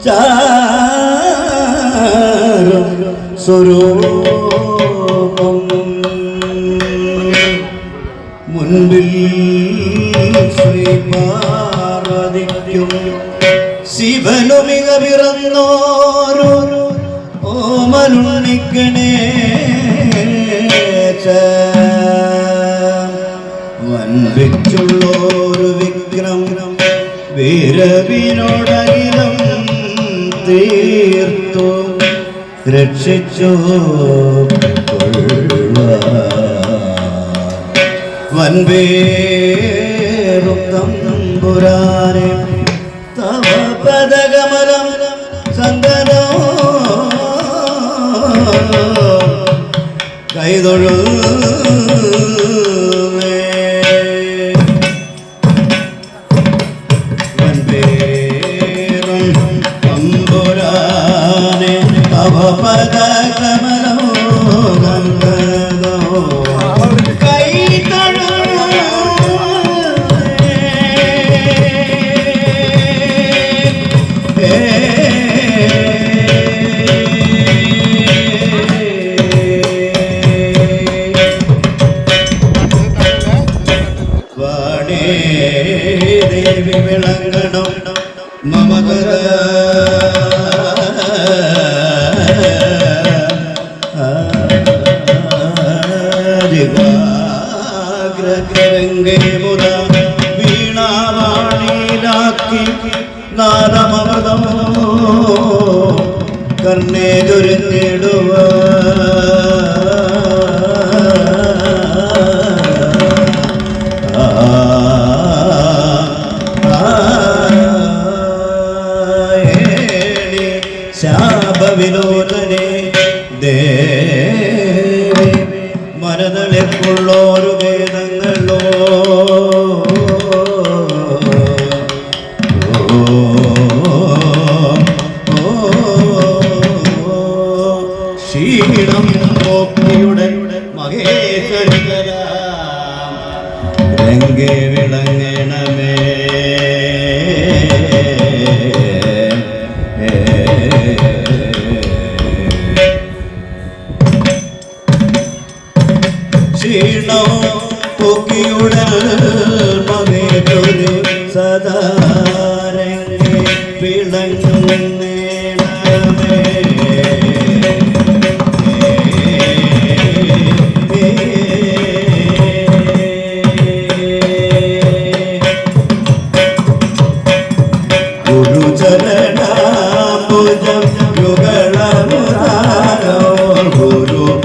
ചാരം സ്വരൂപം മുൻപിൽ ശ്രീ പാർവതിക്കും ശിവനു മിക പിറന്നോരോ ഓമനുണ്ണിക്കണേ വൻപിച്ചുള്ളൊരു വിക്രം വീരവിനോടകിലം തീർത്തു രക്ഷിച്ചു വൻപേറും തമ്പുരാനെ തവ പദകമലം സന്തതോ കൈതൊഴു ദേവി വിളങ്ങണം മമകര ഗ്രഹരംഗേ മുത വീണാവാണിയിലാക്കി നാദമൃതമോ കർണേ ചൊരിഞ്ഞിടുക ശാപവിനോദനെ ദേവി മനതളിക്കുള്ളൊരു വേദങ്ങളോ ക്ഷീണം കോപ്പിയുടെ മഹേശ്വരികര രംഗേ വിളങ്ങണമേ ക്ഷീണോ പൊക്കിയുടൽ മകേറ്റൊരു സദാ രംഗേ വിളങ്ങണമേ ഗുരുചരണാംബുജം യുഗളമുദാരോ ഗുരുചരണാംബുജം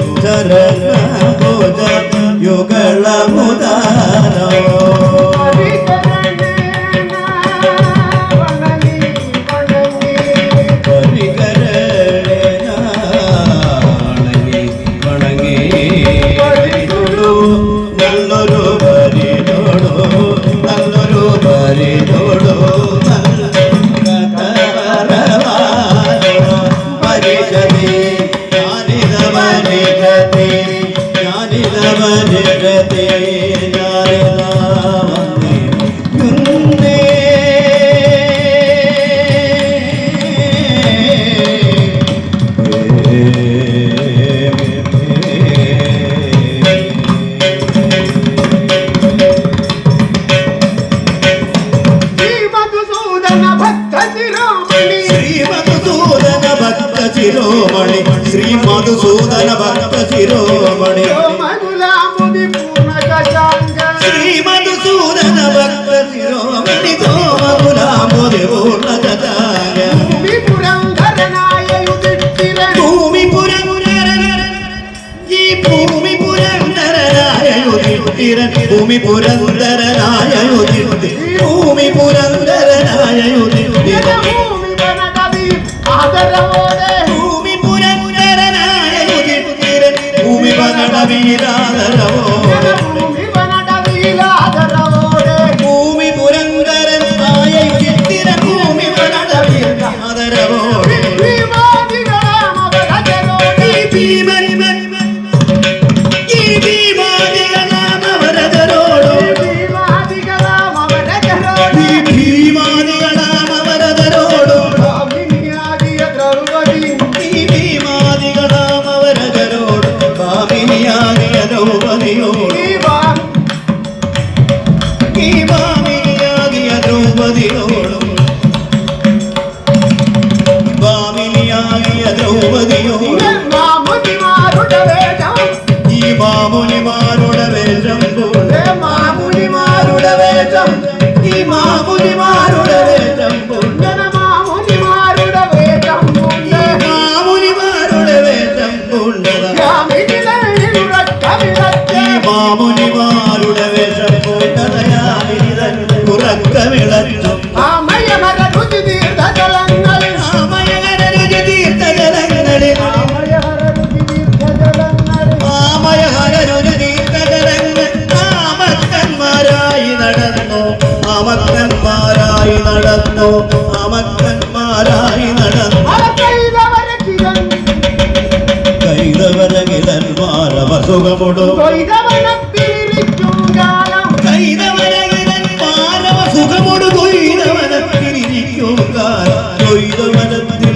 യുഗളമുദാരോ നല്ലൊരു പരിതോടോ നല്ലൊരു പരിതോടോ శిరోమణి శ్రీ మధుసూదన భక్త శిరోమణి శ్రీ మధుసూదన భక్త శిరోమణి తోమగులాంబుది పూర్ణ గజాంగ భూమి పురంధరనాయ ఈ భూమి పురంధరనాయ యుధిష్ఠిరన్ భూమి పురంధరనాయ యుధిష్ఠిరన్ భూమి పురంధరనాయ యుధిష్ఠిరన్ ഭൂമി പുരന്തരനായ യുധിഷ്ഠിരൻ ഭൂമി വനടവീരാദരവോടെ ഭൂമി പുരന്തരനായ യുധിഷ്ഠിരൻ ഭൂമി വനടവീരാദരവോടെ ഭീമാദികളാമവരതരോടോ ദ്രൗപതിയോ മാമുനിമാരുടെ വേഷം ഈ മാമുനിമാരുടെ വേഷം മാമുനിമാരുടെ വേഷം ഈ മാമുനിമാരുടെ വേഷം മാമുനിമാരുടെ വേഷം മാമുനിമാരുടെ വേഷം പൂണ്ടത് ഈ മാമുനിമാരുടെ വേഷം പൂണ്ടതയാമിതൻ ഉറക്കമിളച്ചും ആമയഹര രുചി തീർത്ഥജലങ്ങളിൽ ആമക്കന്മാരായി നടന്നു കൈതവരകിതന്മാരവസുഖമൊടു കൈതവരകിതന്മാരവസുഖമൊടു ദ്വൈതവനത്തിലിരിക്കും ദ്വൈതവനത്തിൽ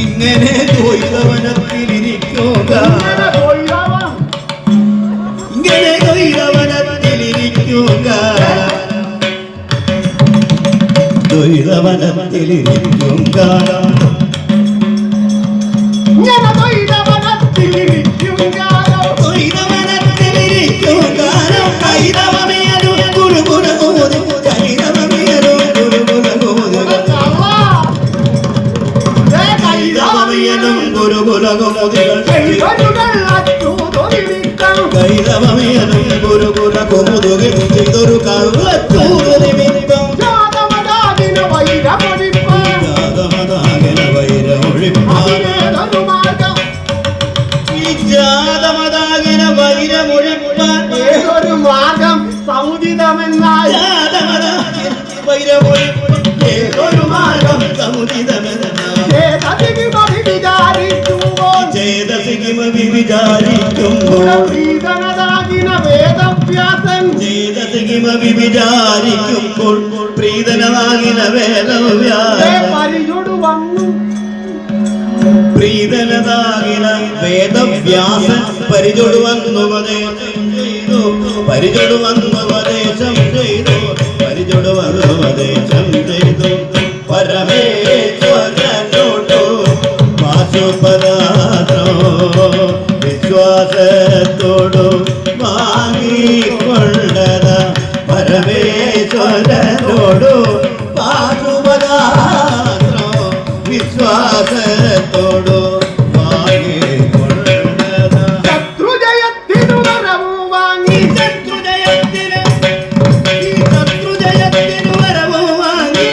ഇങ്ങനെ ദ്വൈതവനത്തിലിരിക്കും ഇങ്ങനെ ദ്വൈതവനത്തിലിരിക്കും ദ്വൈതവനത്തിലിരിക്കും കാലം ദ്വൈതവനത്തിലിരിക്കും കാലം കൈതവമേതു ഗുരുകുലഗോതി കൈതവമേതു ഗുരുകുലഗോതി കൈതവമേതും ഗുരുകുലഗോതികൾ കൈതവമേതും ഗുരുകുലഗോമുതുകൾ ചെയ്തൊരു കള്ളത്തൂരു നിമിത്തം ജാതമദാകിന വൈരമൊഴിപ്പാൻ ഏതൊരു മാർഗം സമുചിതമെന്നാൽ ഏതൊരു മാർഗം സമുചിതമെന്നായി വിചാരിക്കുമ്പോൾ വിചാരിക്കുമ്പോൾ പ്രീതനമാകിന പ്രീതനതാകിന വേദവ്യാസൻ പരിചൊടുവന്നുപദേശം ചെയ്തു പരിചൊടുവന്നുപദേശം ചെയ്തു പരിചൊടുവന്നുപദേശം ചെയ്തു പരമേശ്വരനോടു പാശുപദാത്രോ വിശ്വാസത്തോടു വാങ്ങിക്കൊണ്ടത പരമേശ്വരനോടു പാശുപദാത്രോ വിശ്വാസത്തോടു വാങ്ങിക്കൊണ്ടത ശത്രുജയത്തിനു വരവു വാങ്ങി ശത്രുജയത്തിന് വരവു വാങ്ങി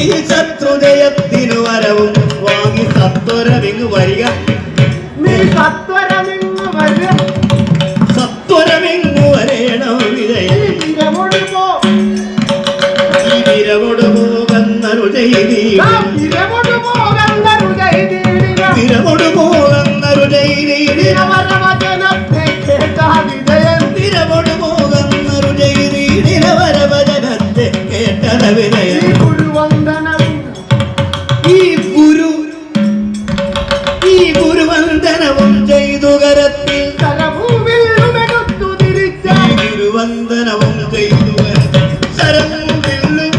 ഈ ശത്രുജയത്തിനു വരവും വാങ്ങി സത്വരമിങ്ങ് വരിക സത്വരമിങ്ങു വരേണം വിജയം ഈ വിരവോട് പോകുന്നൊരു ചെയ്തി വിരവോട് പോകുന്നൊരു ചെയ്തി വിരവോട് പോകുന്നൊരു ചെയ്തി നിരവരവചനത്തെ കേട്ടത വിനയം ഈ ഗുരുവന്ദനവും ചെയ്തു കരത്തിൽ ഗുരുവന്ദനവും ചെയ്തു ശരവും വില്ലും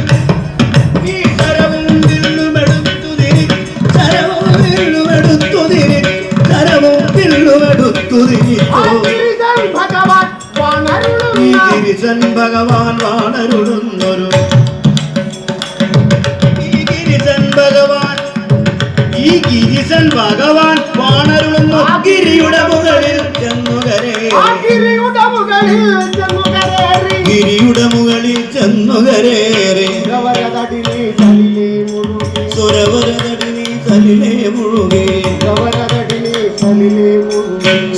ഈ ശരവും വില്ലുമെടുത്തു തിരി ശരവും വില്ലുമെടുത്തു തിരി ശരവും വില്ലുമെടുത്തു തിരി ഈ ഗിരിശൻ ഭഗവാൻ വാണരുളുന്നൊരു ഈ ഗിരിശൻ ഭഗവാൻ വാണരുളുന്നു ഗിരിയുടെ മുകളിൽ ചെന്നുകരേറി സുരവരതടിനി സലിലേ മുഴുകി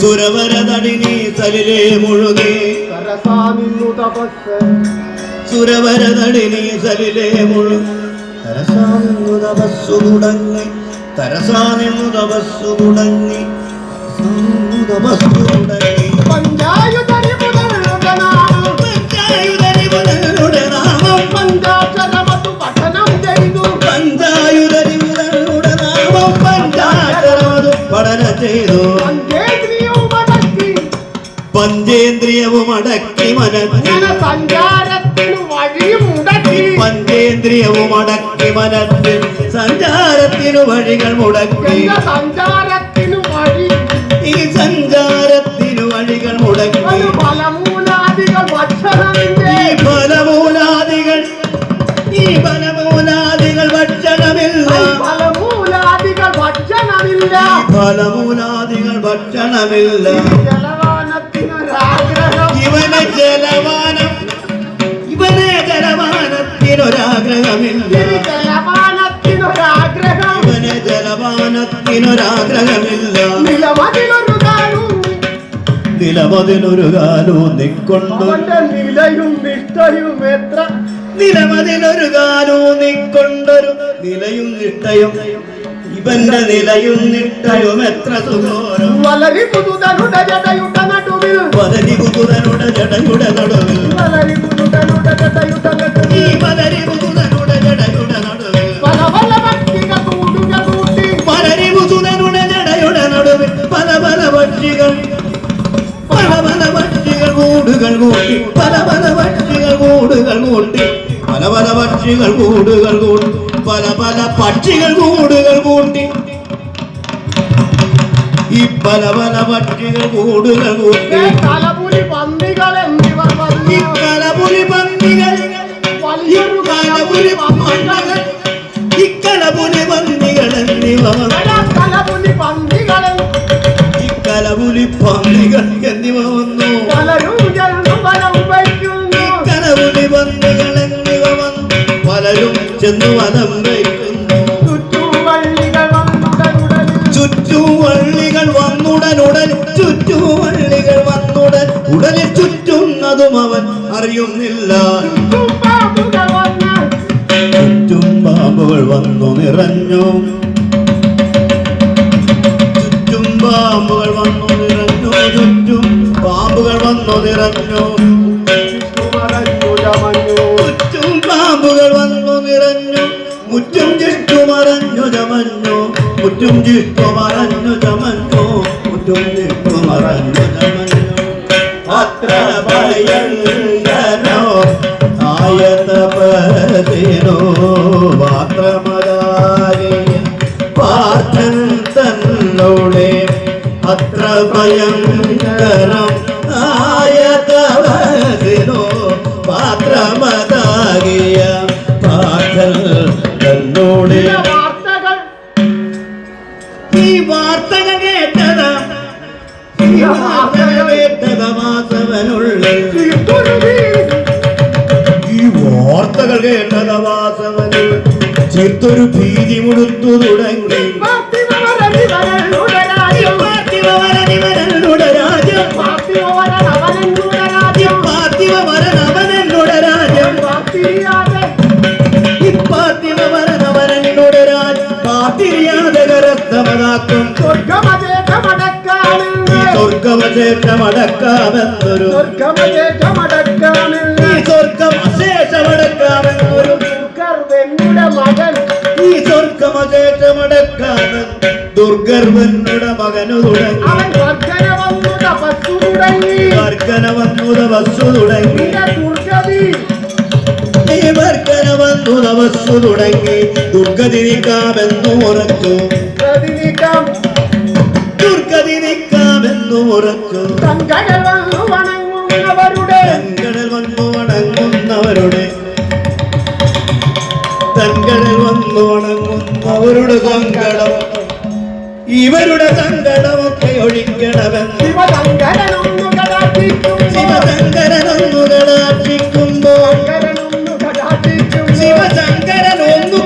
സുരവരതടിനി സലിലേ മുഴുകി സുരവരതടിനി സലിലേ മുഴുകി തരസാനിന്നു തപസ്സു തുടങ്ങി തരസാനിന്നു തപസ്സു തുടങ്ങി പഞ്ചായുധരി മുതലുടെ നാമം പഞ്ചാക്ഷരമതു പഠനം ചെയ്തു പഞ്ചേന്ദ്രിയവും അടക്കി മനസ്സിൽ സഞ്ചാരത്തിനു വഴിയും പഞ്ചേന്ദ്രിയ ഹൃദയവും അടക്കി മനസ്സിൽ സഞ്ചാരത്തിനു വഴികൾ മുടക്കി സഞ്ചാരത്തിനു വഴി ഈ സഞ്ചാരത്തിനു വഴികൾ മുടക്കി ഫലമൂലാദികൾ ഭക്ഷണമില്ലേ ഈ ഫലമൂലാദികൾ ഭക്ഷണമില്ല ഫലമൂലാദികൾ ഭക്ഷണമില്ല ഫലമൂലാദികൾ ഭക്ഷണമില്ല ജലപാനത്തിനൊരാഗ്രഹം ഇവനെ ജലപാനത്തിനൊരാഗ്രഹമില്ല ജലപാനത്തിനൊരാഗ്രഹം ഇവനെ ജലപാനത്തിനൊരാഗ്രഹമില്ല നിലമതിലൊരു കാലവും നിക്കൊണ്ട് നിലയും നിഷ്ഠയും എത്ര നിലമതിലൊരു കാലവും നിക്കൊണ്ടൊരു നിലയും നിഷ്ഠയും ഇവന്റെ നിലയും നിഷ്ഠയും എത്ര സുഖോരം വളരി പുതുതനുടെ ജടയുടെ നടുവിൽ വലരി കുതുതനുടെ ജടയുടെ നടുവിൽ വളരി പുതുതനുടെ ജടയുടെ നടുവിൽ ഈ വലരി കുതുതനുടെ ജടയുടെ നടുവിൽ പല പല പക്ഷികൾ കൂടുക കൂട്ടി വലരി കുതുതനുടെ ജടയുടെ നടുവിൽ പല പല പക്ഷികൾ കൂടുകൾ കൂട്ടി പല പല പക്ഷികൾ കൂടുകൾ കൂട്ടി പല പല പക്ഷികൾ കൂടുകൾ കൂട്ടി പല പല പക്ഷികൾ കൂടുകൾ കൂട്ടി ഈ പല പല പക്ഷികൾ കൂടുകൾ കൂട്ടി തലപുലി പന്നികൾ എന്നിവർ ഈ കലപുലി പന്നികൾ വലിയൊരു കലപുലി പന്നികൾ ഈ കലപുലി പന്നികൾ എന്നിവ തലപുലി പന്നികൾ ഈ കലപുലി പന്നികൾ എന്നിവ വന്നു പലരും ചെന്നു വലം വയ്ക്കുന്നു കലപുലി പന്നികൾ എന്നിവ വന്നു പലരും ചെന്നു വലം വയ്ക്കുന്നു ചുറ്റുവള്ളികൾ വന്നുടൻ ഉടലിൽ ചുറ്റുന്നതും അവൻ അറിയുന്നില്ല ചുറ്റും പാമ്പുകൾ വന്നു നിറഞ്ഞു ചുറ്റും പാമ്പുകൾ വന്നു നിറഞ്ഞു ചുറ്റും പാമ്പുകൾ വന്നു നിറഞ്ഞു ചുറ്റും പാമ്പുകൾ വന്നു നിറഞ്ഞു മുറ്റും ചുറ്റുമറഞ്ഞു ചമഞ്ഞു മുറ്റും ചുറ്റുമറഞ്ഞു ചമഞ്ഞു മുറ്റും ചുറ്റുമറഞ്ഞു ചമഞ്ഞു അത്ര ഭയങ്കരോ ആയതപതിനോ മാത്രമതാകെ പാർത്ഥൻ തന്നോടെ അത്ര ഭയങ്കരം ആയതപതിനോ പാത്രമതാകിയ പാർത്ഥൻ തന്നോടെ ഈ വാർത്തകൾ കേട്ടതാ വാസവനുള്ളിൽ ഈ വാർത്തകൾ കേട്ടതാ വാസവനുള്ളിൽ ചിത്തൊരു ഭീതി മുടുത്തു തുടങ്ങി സ്വർഗമശേഷമടക്കാമെന്നൊരു സ്വർഗമശേഷമടക്കാമെന്നൊരു മകൻ ഈ സ്വർഗമശേഷമടക്കാമെന്ന് ദുർഗർവനുടെ മകനു തുടങ്ങി അവൻ വർദ്ധന വന്നു തപസ്സു തുടങ്ങി വർഗന വന്നു തപസ്സു തുടങ്ങി ദുർഗതി വർഗന വന്നു തപസ്സു തുടങ്ങി ദുർഗതി നീക്കാമെന്നു ഉറച്ചു ദുർഗതി നീക്കാമെന്നു ഉറച്ചു തങ്കടൽ വന്നു വണങ്ങുന്നവരുടെ തങ്കടൽ വന്നു വണങ്ങുന്നവരുടെ തങ്കടൽ വന്നു വണങ്ങുന്നവരുടെ സങ്കടം ഇവരുടെ സങ്കടമൊക്കെ ഒഴിക്കണമെന്ന് ശിവശങ്കരനൊന്നു ശിവശങ്കരനൊന്നു കടാക്ഷിക്കുമ്പോൾ ശിവശങ്കരനൊന്നു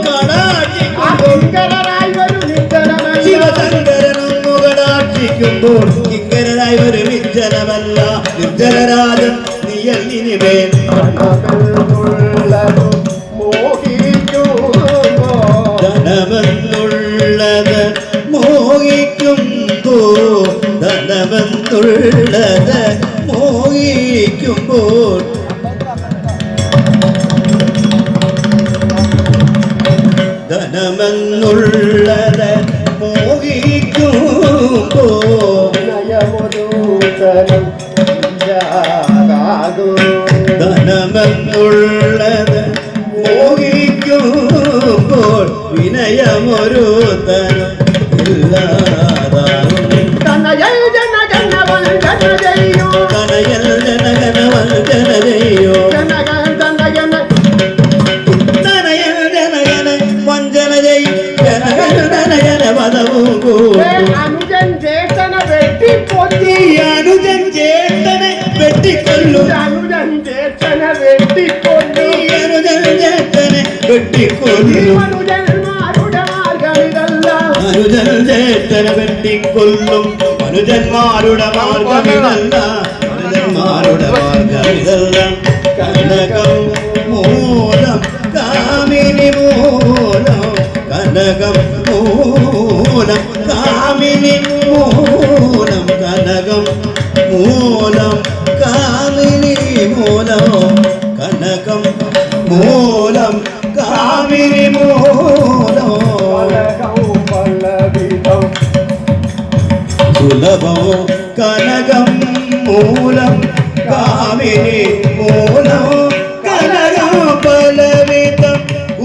ശിവശങ്കരനൊന്നു കടാക്ഷിക്കുമ്പോൾ കിങ്കരനായി ഒരു നിർജ്ജനമല്ല നിർജ്ജനരാജൻ നീയല്ലിനിമേൽ ധനമെന്നുള്ളത് മോഹിക്കുമ്പോ ധനമെന്നുള്ളത് മോഹിക്കുമ്പോൾ ധനമെന്നുള്ളത് മോഹിക്കുമ്പോ ധനമെന്നുള്ളത് മോഹിക്കുമ്പോ വിനയമൊരുത്തനും ഇല്ലാതാകും കനയൽ ജന ജനവൽ ജന ചെയ്യൂ കനയൽ ജനഗണവൽ ജന ചെയ്യോ ജനഗൻ ജനഗന നനയൽ ജനഗന വഞ്ചന ചെയ് ജനഗന നനയന പദവും കൂട്ടും അനുജൻ ചേട്ടന വെട്ടിപ്പൊത്തി അനുജൻ ചേട്ടനെ വെട്ടിക്കൊല്ലും അനുജൻ ചേട്ടന വെട്ടിപ്പൊത്തി അനുജൻ ചേട്ടനെ വെട്ടിക്കൊല്ലും മനുജന്മാരുടെ മാർഗമിതല്ല അനുജൻ ചേട്ടനെ വെട്ടിക്കൊല്ലും മനുജന്മാരുടെ മാർഗമിതല്ല മനുജന്മാരുടെ മാർഗമിതല്ല കനകം മൂലം കാമിനി മൂലം കനകം മൂലം കാമിനി മൂലം കനകം മൂലം കാമിനി മൂലം കനകം മൂലം കാമിനി മൂലം സുലഭോ കനകം മൂലം കാമിനി മൂലം കനകം പലവിധം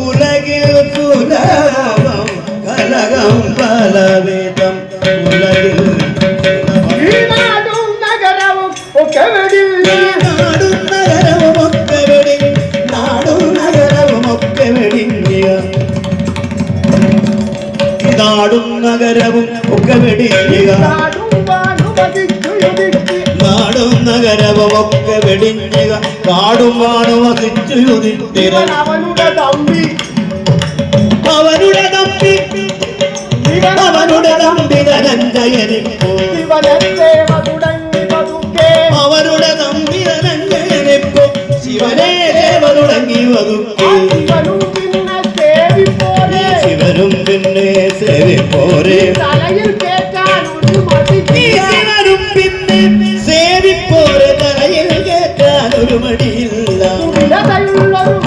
ഉലകിൽ സുലഭം കനകം പലവിധം ഉലകിൽ ഈ നാടും നഗരവും ഒക്കെ വെടിഞ്ഞ് നാടും നഗരവുമൊക്കെ വെടി നാടും നഗരവുമൊക്കെ വെടിഞ്ഞ നാടും നഗരവും ഒക്കെ വെടിഞ്ഞ നാടും വാനും വധിച്ചു യുധിച്ച് നാടും നഗരവും ഒക്കെ വെടിഞ്ഞുക കാടും വാണും വസിച്ചു യുധിത്തിര ഇവൻ അവനുടെ തമ്പി അവനുടെ തമ്പി അവനുടെ തമ്പി ധനഞ്ജയനിപ്പോ ശിവനെ സേവ തുടങ്ങി പതുക്കെ അവരുടെ തമ്പി ധനഞ്ജയനിപ്പോ ശിവനെ ദേവ തുടങ്ങി വതുക്കെ ശിവനും പിന്നെ സേവിപ്പോലെ ശിവനും പിന്നെ സേവിപ്പോരെ തലയിൽ കേറ്റാൻ ഒരു മടിക്ക് ശിവനും പിന്നെ സേവിപ്പോരെ തലയിൽ കേറ്റാൻ ഒരു മടിയില്ല കുടിലതയുള്ളൊരു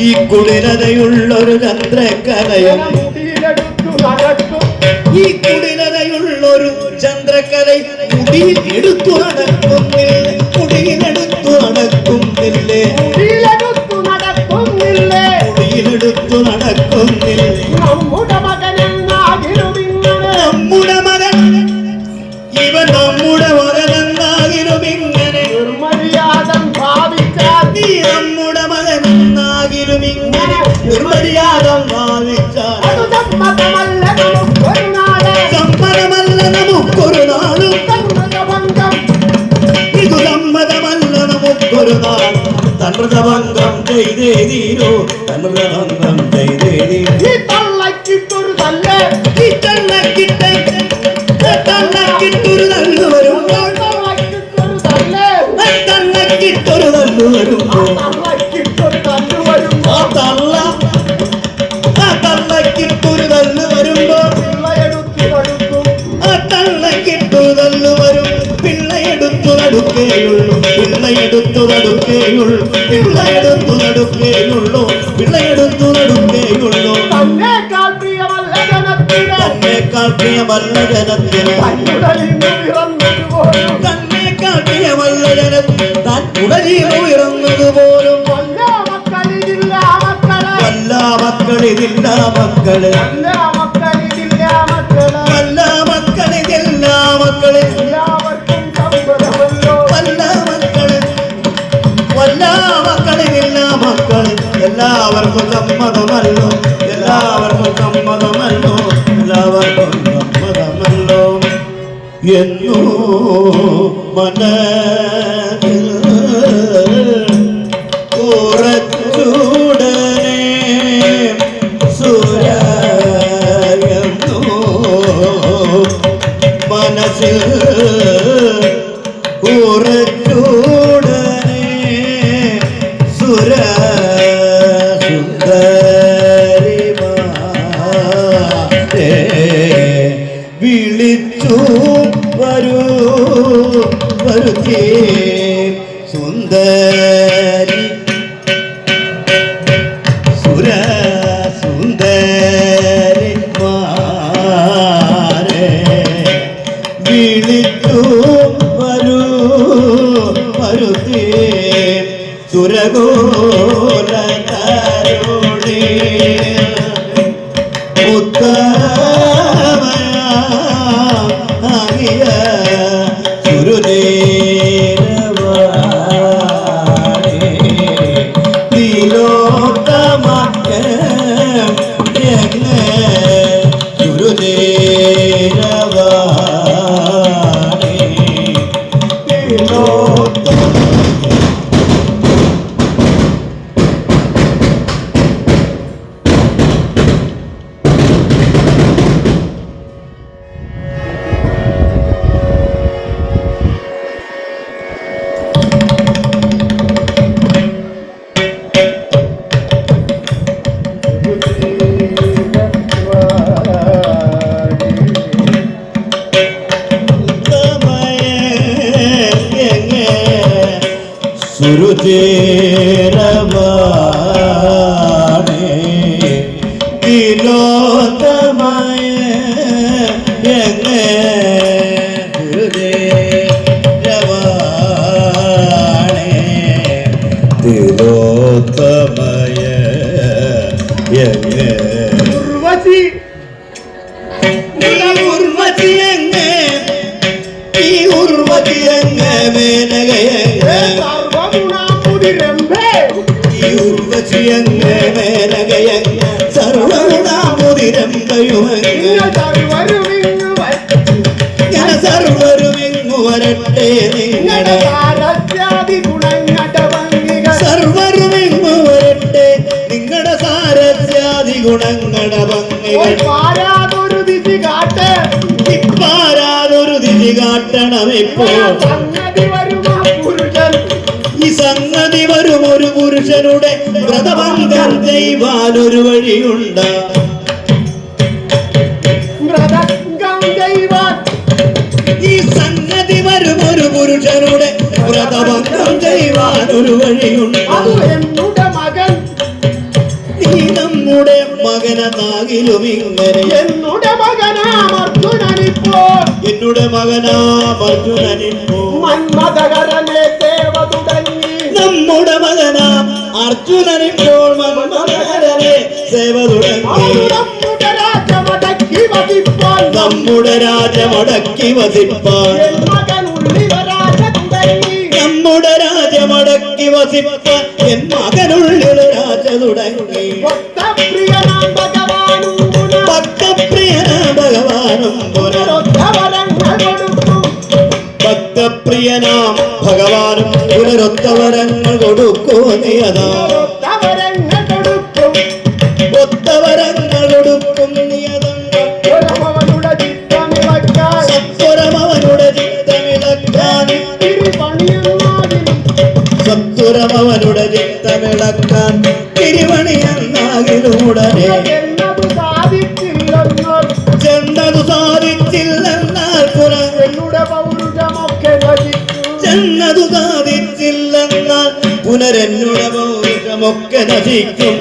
ഈ കുടിലതയുള്ളൊരു ചന്ദ്രക്കലയും മുടിയിലെടുത്തു നടക്കും ഈ കുടിലതയുള്ളൊരു ചന്ദ്രക്കല മുടിയിൽ എടുത്തു നടക്കുന്നില്ലേ മുടിയിലെടുത്തു നടക്കുന്നില്ലേ മുടിയിലെടുത്തു നടക്കുന്നില്ലേ മുടിയിലെടുത്തു നടക്കുന്നില്ലേ നമ്മുടെ മകനെന്നാകിലും ഇങ്ങനെ നമ്മുടെ മകൻ ഇവൻ നമ്മുടെ മകനെന്നാകിലും ഇങ്ങനെ നിർമര്യാദം ഭാവിച്ചാൽ നീ നമ്മുടെ മകനെന്നാകിലും ഇങ്ങനെ നിർമര്യാദം ഭാവിച്ചാൽ അത് സമ്മതമല്ല നമുക്കൊരു നാളെ സമ്മതമല്ല നമുക്കൊരു നാളും സമ്മതഭംഗം ഇത് സമ്മതമല്ല നമുക്കൊരു നാൾ തമൃതഭംഗം ചെയ്തേ തീരോ തമൃതഭംഗം ചെയ്തേ തീരോ ഈ തള്ളക്കിട്ടൊരു തല്ലേ ഈ തള്ളക്കിട്ട് തള്ളക്കിട്ടൊരു തള്ളു വരുമ്പോൾ തള്ളക്കിട്ടൊരു തല്ലേ തള്ളക്കിട്ടൊരു തള്ളു വരുമ്പോൾ തള്ളക്കിട്ടൊരു തല്ലു വരുമ്പോ ആ തള്ളക്കിട്ടൊരു തള്ളു വരുമ്പോൾ പിള്ളയെടുത്തു കൊടുക്കും ആ തള്ളക്കിട്ടൊരു തള്ളു വരും പിള്ളയെടുത്തു നടുക്കേയുള്ളൂ പിള്ളയെടുത്തു നടുക്കേയുള്ളൂ പിള്ളയെടുത്തു നടുക്കേയുള്ളൂ പിള്ളയെടുത്തു നടുക്കേയുള്ളൂ തന്നേക്കാൾ പ്രിയമല്ല ജനത്തിന് തന്നേക്കാൾ പ്രിയമല്ല ജനത്തിന് തന്നുടലിന്നു പിറന്നതുപോലും തന്നേക്കാൾ പ്രിയമല്ല ജനത്തിന് താൻ ഉടലിൽ ഉയർന്നതുപോലും വല്ല മക്കളിതില്ല മക്കളെ വല്ല മക്കളിതില്ല മക്കള് വല്ല മക്കളിതില്ല മക്കളെ വല്ല മക്കളിതില്ല മക്കള് എല്ലാവർക്കും സമ്മതമല്ലോ വല്ല മക്കളിതില്ല മക്കള് എല്ലാവർക്കും സമ്മതമല്ലോ എല്ലാവർക്കും സമ്മതമല്ലോ എല്ലാവർക്കും സമ്മതമല്ലോ എന്നോ മനസ്സിൽ ഉറച്ചൂടനെ സൂര്യനോ മനസ്സിൽ ഉറച്ചൂടനെ സുര സുന്ദരിമാരെ വിളിച്ചു വരൂ വരുത്തേ സുന്ദരി സുര സുന്ദരിമാരെ വിളിച്ചു വരൂ വരുത്തേ സുരഗോലതരുണി സുരുചേരവാണേ തിലോത്തമയ സുരുചേരവാണേ തിലോത്തമയ ഉർവശി ഉർവശി ഈ ഉർവശി മേനകയ സർവഗുണാമുതിരമ്പേ ഈ ഉർവശി മേനകയ സർവഗുണാമുതിരമ്പയുമങ്ങ ഞാൻ സർവരുമിങ്ങു വരട്ടെ നിങ്ങളുടെ സർവരുമിങ്ങു വരട്ടെ നിങ്ങളുടെ സാരസ്യാദി ഗുണങ്ങളുടെ ഭംഗികൾ പാരാതൊരു ദിശി കാട്ട് ഇപ്പാരാതൊരു ദിശി കാട്ടണം ഇപ്പോൾ ഈ സംഗതി വരും ഒരു പുരുഷനുടെ വ്രതഭംഗം ചെയ്യുവാനൊരു വഴിയുണ്ട് ഈ സംഗതി വരും ഒരു പുരുഷനുടെ വ്രതഭംഗം ചെയ്യുവാനൊരു വഴിയുണ്ട് നീ നമ്മുടെ മകനാകിലും ഇങ്ങനെ എന്നുടെ മകനാം അർജുനനിപ്പോ മന്മഥകരനെ സേവ തുടങ്ങി നമ്മുടെ മകനാം അർജുനനിപ്പോൾ മന്മഥകരനെ സേവ തുടങ്ങി നമ്മുടെ രാജമടക്കി വസിപ്പാൻ നമ്മുടെ രാജമടക്കി വസിപ്പാൻ എൻ മകനുള്ളിൽ രാജ തുടങ്ങി ഭക്തപ്രിയനാം ഭഗവാനും ഭക്തപ്രിയനാം ഭഗവാനും പുനരൊത്തവരങ്ങൾ കൊടുക്കൂ നീയതാ ഒത്തവരങ്ങൾ കൊടുക്കും നീയതാ സത്വരമവനുടെ ചിത്തമിളക്കാൻ സത്വരമവനുടെ ചിത്തമിളക്കാൻ തിരുവണിയെന്നാകിലൂടനെ ചെന്നതു സാധിച്ചില്ലെന്നാൽ ചെന്നതു സാധിച്ചില്ലെന്നാൽ പുനരെന്നുടെ പൗരുഷമൊക്കെ നശിക്കും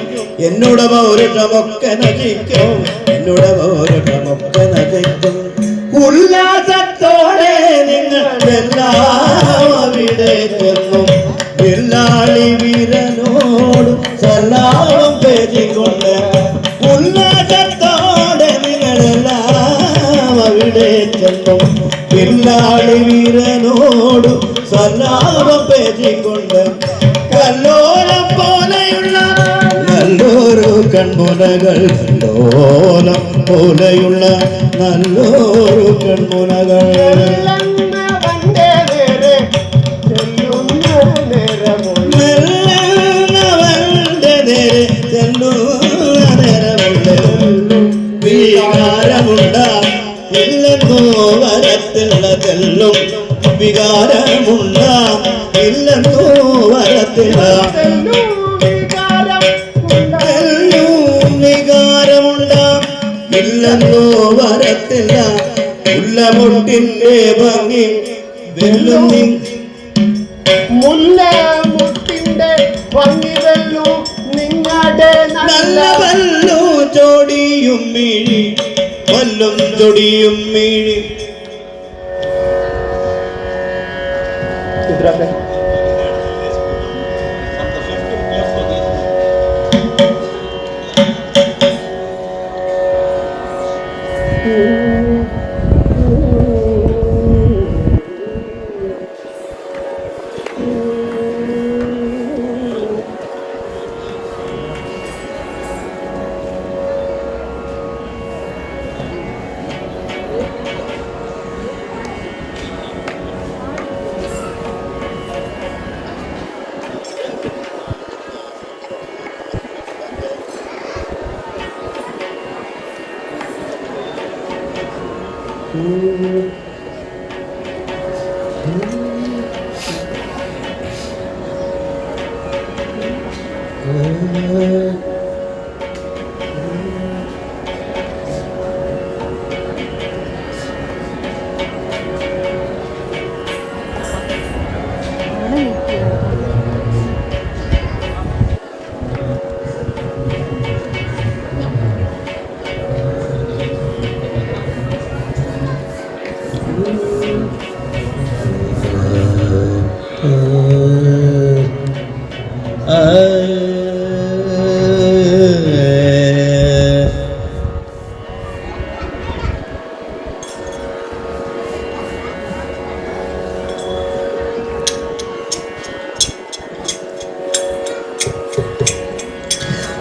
എന്നോട് പൗരുഷമൊക്കെ നശിക്കും എന്നോട് പൗരുഷമൊക്കെ നശിക്കും ഉല്ലാസത്തോടെ നിങ്ങൾ എല്ലാം അവിടെ ചെന്നു വില്ലാളി വീരനോട് സലാപം പേശിക്കൊണ്ട് ഉല്ലാസത്തോടെ നിങ്ങളെല്ലാം അവിടെ ചെന്നു വില്ലാളി വീരനോട് സലാപം പേശിക്കൊണ്ട് കല്ലോലം പോലെയുള്ള നല്ലൊരു കൺമുനകൾ ലോലം പോലെയുള്ള നല്ലൊരു കൺമുനകൾ വികാരമുണ്ടാ ഇല്ലെന്നോ വരത്തില്ല തെല്ലും വികാരമുണ്ടാ ഇല്ലെന്നോ വരത്തില്ല വികാരമുണ്ടാ ഇല്ലെന്നോ വരത്തില്ല മുല്ലമുട്ടിന്റെ ഭംഗി വെല്ലും മുല്ലമുട്ടിന്റെ ഭംഗി വെല്ലും നിങ്ങളുടെ നല്ല വല്ലു ചൊടിയും മിഴി വല്ലും ചൊടിയും മിഴി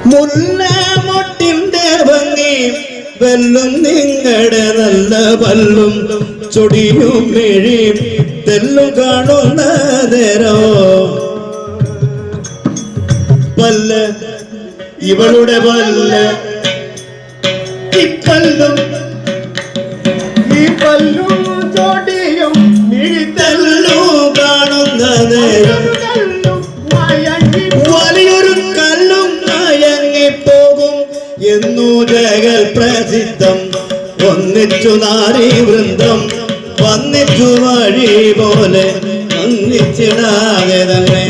മുല്ല മൊട്ടിന്റെ ഭംഗി വെല്ലും നിങ്ങളുടെ നല്ല പല്ലും ചൊടിയും മിഴിയും തെല്ലും കാണുന്ന നേരോ പല്ല് ഇവളുടെ പല്ല് ഇപ്പല്ലും ഈ പല്ലും ചോടിയും മിഴിത്തെല്ലും കാണുന്ന നേരം വലിയൊരു കല്ലും മയങ്ങിപ്പോകും എന്നു ജഗൽ പ്രസിദ്ധം ഒന്നിച്ചു നാരീ വൃന്ദം വന്നിച്ചു വഴി പോലെ വന്നിച്ചിടാതെ തന്നെ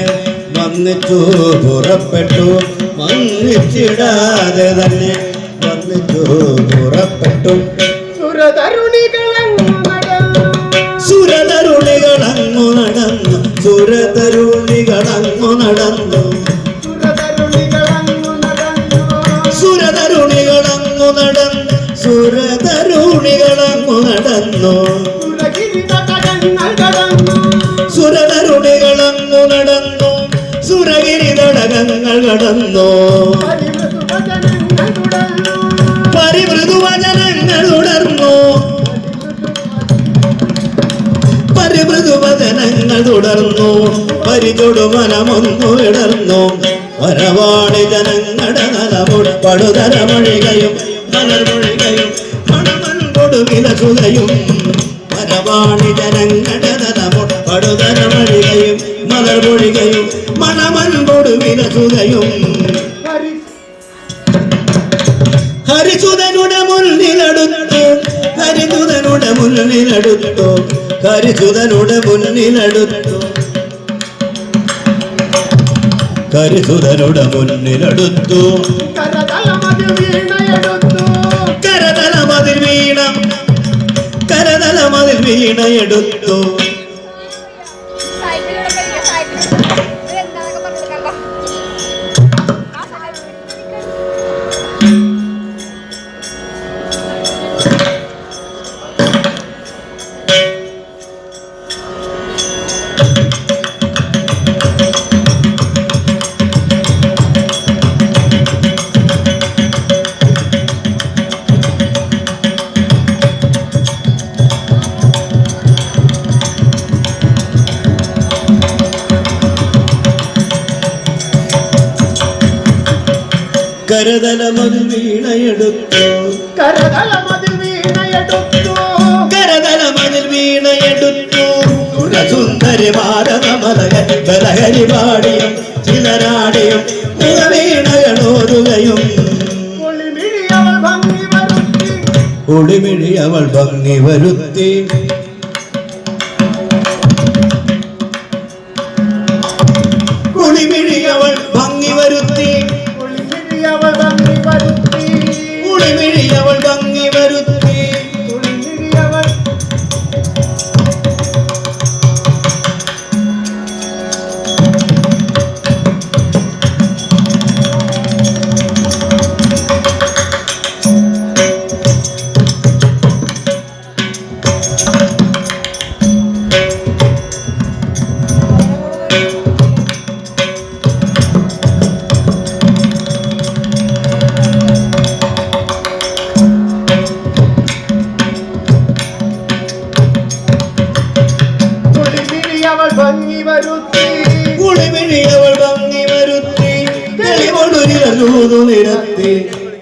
വന്നിച്ചു പുറപ്പെട്ടു വന്നിച്ചിടാതെ തന്നെ വന്നിച്ചു പുറപ്പെട്ടു സുരതരുണികളങ്ങു നടന്നു സുരതരുണികളങ്ങു നടന്നു സുരതരുണികളങ്ങു നടന്നു സുരതരുണികളങ്ങു നടന്നു സുരതരുണികളങ്ങു നടന്നു സുരതരുണികളങ്ങു നടന്നു സുരഗിരി തടകങ്ങൾ കടന്നു പരിമൃദുവചനങ്ങൾ തുടർന്നു പരിമൃദുവചനങ്ങൾ തുടർന്നു പരിചൊടു മനമൊന്നു ഇടർന്നു വരവാടി ജനങ്ങളുടെ നലമുടപടുതരമൊഴികയും മലർമൊഴികയും മണമൻ കൊടുവില സുതയും വരവാടി ജനങ്ങളുടെ നലമുടപടുതരമൊഴികയും മലർമൊഴികയും മണമൻ കൊടുവില സുതയും ഹരിസുതനുടെ മുന്നിലടുത്തു ഹരിസുതനുടെ മുന്നിലടുത്തു ഹരിസുതനുടെ മുന്നിലടുത്തു ഹരിസുതനുടെ മുന്നിലടുത്തു കരതലമതിൽ വീണ കരതലമതിൽ വീണയെടുത്തു കരതലമതിൽ വീണയെടുത്തു കരതലമതിൽ വീണയെടുത്തു കരതലമതിൽ വീണയെടുത്തു സുരസുന്ദരി ഭാരതമലഹരി പാടിയും ചിലരാടിയും വീണകളോരുകയും ഒളിമിഴി അവൾ ഭംഗി വരുത്തി ഒളിമിഴി അവൾ ഭംഗി വരുത്തി ഒളിമിഴി അവൾ ഭംഗി വരുത്തി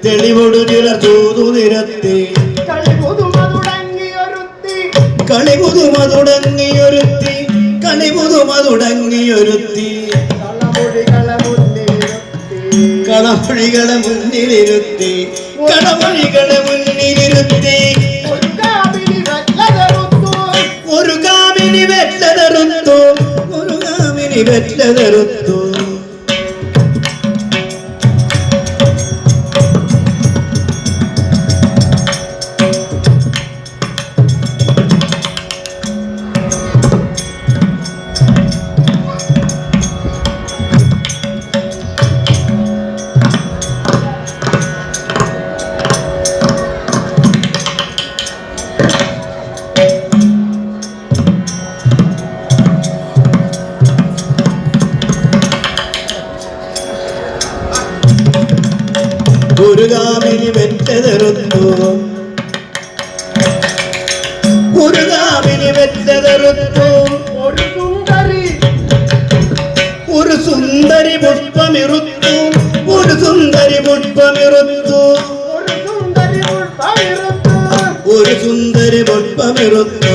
തെളിവോടു ചിലർ ചൂതു നിരത്തി കളിപുതുമതുടങ്ങിയൊരുത്തി കളിപുതുമതുടങ്ങിയൊരുത്തി കളമൊഴികളെ മുന്നിലിരുത്തി കളമൊഴികളെ മുന്നിലിരുത്തി ഒരു കാമിനി വെറ്റതെറുത്തു ഒരു കാമിനി വെറ്റതെറുത്തു ഒരു കാമിനി വെറ്റതെറുത്തു ഒരു കാമിനി വെറ്റതെറുത്തു ഒരു സുന്ദരി പുഷ്പമിറുത്തു ഒരു സുന്ദരി പുഷ്പമിറുത്തു ഒരു സുന്ദരി പുഷ്പമിറുത്തു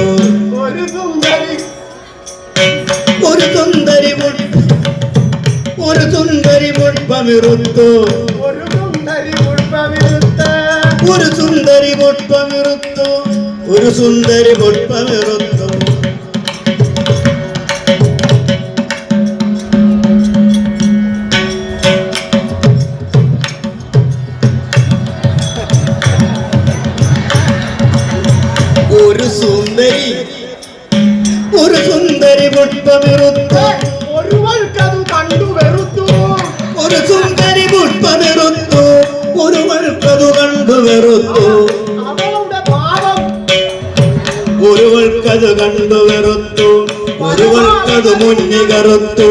ഒരു സുന്ദരി ഒരു സുന്ദരി പുഷ്പമിറുത്തു ഒരു സുന്ദരി പുഷ്പമിറുത്തു ഒരു സുന്ദരി പുഷ്പമിറുത്തു ഒരു സുന്ദരി പുഷ്പമിറുത്തു ഒരുവൾക്കതു കണ്ടു വെറുത്തു ഒരു സുന്ദരി പുഷ്പമിറുത്തു ഒരുവൾക്കതു കണ്ടു വെറുത്തു ഒരുവൾക്കത് കണ്ടു വെറുത്തു ഒരുവൾക്കത് മുന്നി കറുത്തു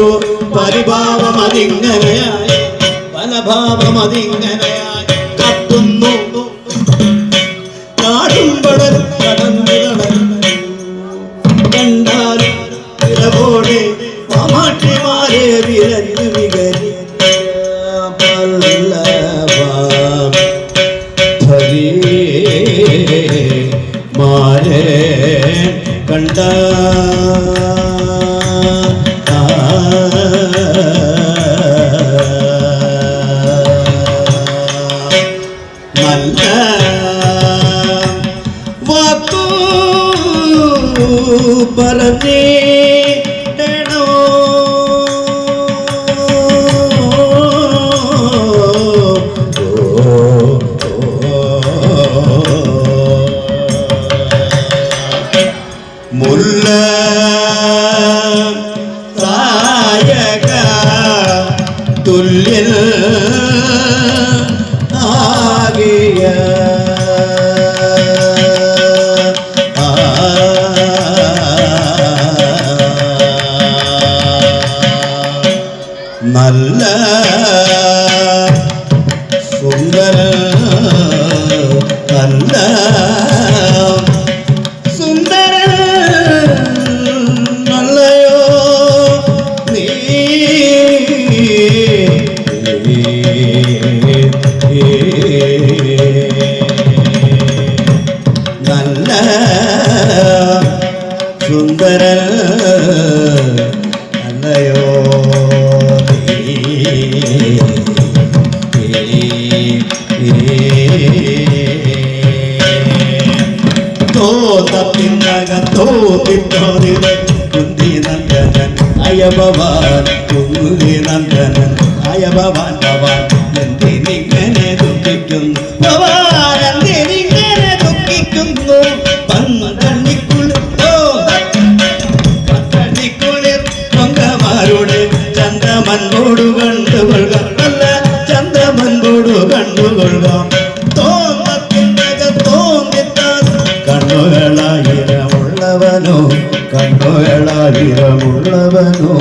പരിഭാവം അതിങ്ങനെയായി പലഭാവം അതിങ്ങനെയായി കത്തുന്നു കാടുംപടൽ കടന്നു കണ്ടാൽ ഇരവോടെ മാമാട്ടിമാരെ വിരഞ്ഞു വികരി മാരെ കണ്ട നല്ല വാക്കു പറഞ്ഞേടണോ മുല്ല സായക തുല്യൻ ആകിയ നല്ല സുന്ദര നല്ല സുന്ദര നല്ലയോ നീ നല്ല സുന്ദര നല്ലയോ നന്ദനൻ അയഭവാൻ കുന്തി നന്ദനൻ അയഭവാൻ ഭവാൻ എന്തിനിങ്ങനെ ദുഃഖിക്കുന്നു ഭവാൻ എന്തിനിങ്ങനെ ദുഃഖിക്കുന്നു പന്തണിക്കുളിർ പൊങ്കമാരുടെ ചന്ദ്രമൻപോടു കണ്ടുകൊള്ളുക നല്ല ചന്ദ്രമൻപോടു കണ്ടുകൊള്ളുക കണ്ണുകളായിരമുള്ളവനോ കണ്ണുകളായിരമുള്ളവനോ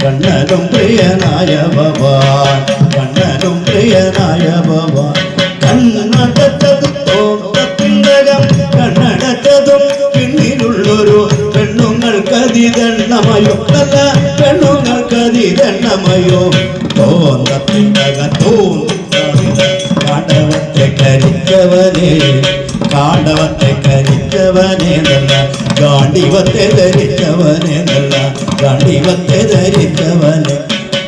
കണ്ണനും പ്രിയനായ ഭവാൻ കണ്ണനും പ്രിയനായ ഭവാൻ കണ്ണടച്ചതും തോന്നത്തിന്തകം കണ്ണടച്ചതും പിന്നിലുള്ളൊരു പെണ്ണുങ്ങൾക്കതിദണ്ണമയോ നല്ല പെണ്ണുങ്ങൾക്കതിദണ്ണമയോ തോന്നത്തിന്തകം തോന്നുന്ന കാണ്ടവത്തെ കരിച്ചവനെ കാണ്ടവത്തെ കരി ധരിച്ചവനെ നല്ല ഗാണ്ഡീവത്തെ ധരിച്ചവനെ നല്ല ഗാണ്ഡീവത്തെ ധരിച്ചവനെ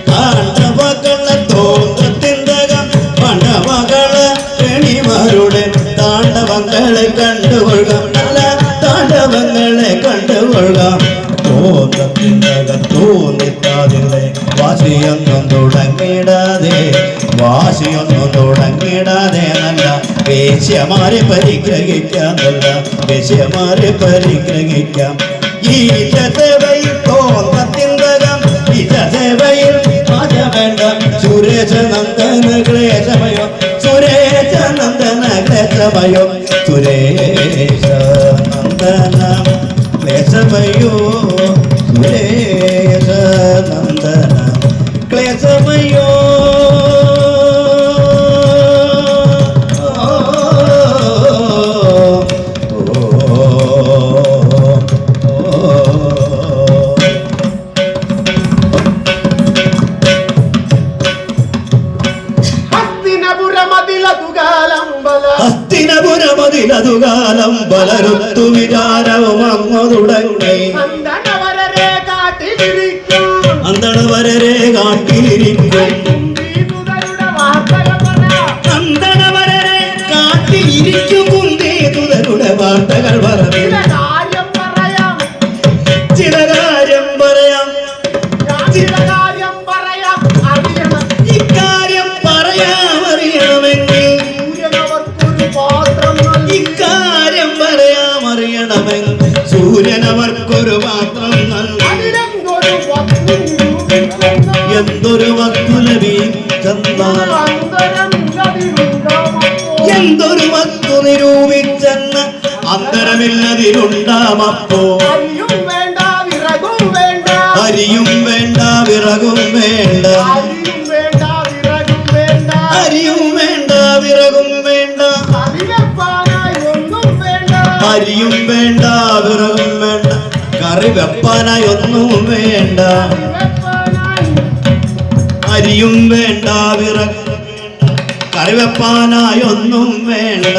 താണ്ഡവകള തോന്നത്തിന്തകം പണ്ടവകള എണിമാരുടെ താണ്ഡവങ്ങളെ കണ്ടുകൊള്ളുക നല്ല താണ്ഡവങ്ങളെ കണ്ടുകൊള്ളുക തോന്നത്തിന്തകം തോന്നിത്താതിരെ വാശിയൊന്നും തുടങ്ങിടാതെ നല്ല വേശ്യമാരെ പരിഗ്രഹിക്കാം നല്ല വേശ്യമാരെ പരിഗ്രഹിക്കാം ഈശസേവയിൽ തോന്നത്തിന്തകം ഈശസേവയിൽ വേണ്ട സുരേശനന്ദന ക്ലേശമയോ സുരേശനന്ദന ക്ലേശമയോ സുരേശനന്ദന ക്ലേശമയോ സുരേശനന്ദന ക്ലേശമയോ ഹസ്തിനപുരമതിലതുകാലം ബലരുത്തു വിചാരവും അങ്ങു തുടങ്ങി അന്തണവരരെ കാട്ടിലിരിക്കും അന്തണവരരെ കാട്ടിലിരിക്കും കുന്തീതുതരുടെ വാർത്തകൾ പറഞ്ഞു ചില കാര്യം പറയാം ഇക്കാര്യം പറയാമറിയണമെങ്കിൽ ഇക്കാര്യം പറയാമറിയണമെങ്കിൽ സൂര്യൻ അവർക്കൊരു പാത്രം എന്തൊരു വസ്തു എന്തൊരു വസ്തു നിരൂപിച്ചെന്ന് അന്തരമില്ലതിലുണ്ടാമപ്പോ അരിയും വേണ്ട വിറകും വേണ്ട അരിയും വേണ്ട വിറകും വേണ്ട അരിയും വേണ്ട വിറകും വേണ്ട കറി വെപ്പാനായി ഒന്നും വേണ്ട അരിയും വേണ്ട വിറകും കറി വെപ്പാനായി ഒന്നും വേണ്ട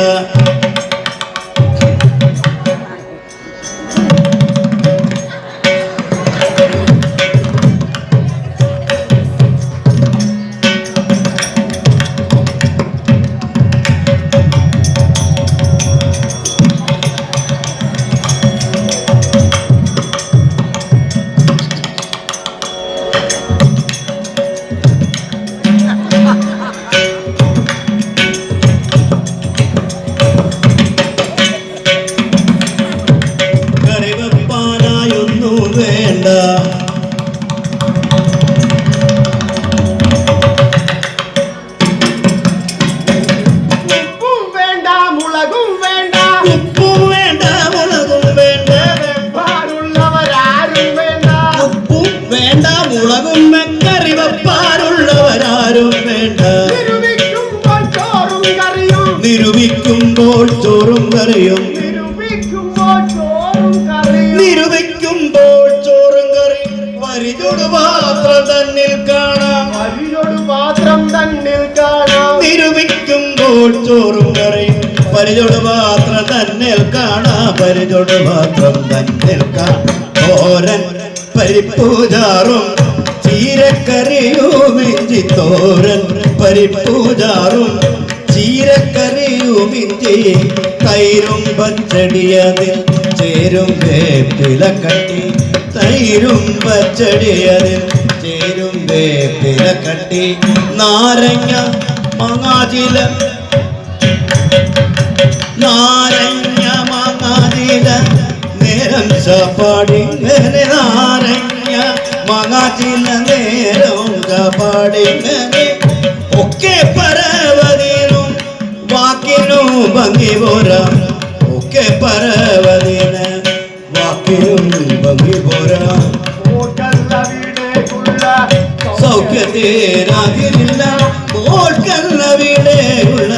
നിരൂപിക്കുമ്പോൾ ചോറും കറിയും നിരൂപിക്കുമ്പോൾ ചോറും കറിയും പരിചൊടു പാത്രം തന്നിൽ കാണാം നിരൂപിക്കുമ്പോൾ ചോറും കറിയും പരിചൊടു പാത്രം തന്നിൽ കാണാം പരിചൊടു പാത്രം തന്നിൽ കാണാം തോരൻ പരിപ്പൂജാറും ചീരക്കറിയും ഇഞ്ചി തോരൻ പരിപ്പൂജാറും ചീരക്കറിയും ഇഞ്ചി തൈരും പച്ചടിയതിൽ ചേരും വേപ്പില കട്ടി തൈരും പച്ചടിയതിൽ ചേരും വേപ്പില കട്ടി നാരങ്ങ മാങ്ങാചില നാരങ്ങ മാങ്ങാചില നേരം ചാപ്പാടി നാരങ്ങ മാങ്ങാചില നേരം ചാപ്പാടി ഒക്കെ പരവതിനും വാക്കിനും ഭംഗി പോരാ ഒക്കെ പരവതിന് വാക്കിനും ഭംഗി പോരാ സൗഖ്യത്തിനാകില്ല ഓൾക്കല്ലവിടെയുള്ള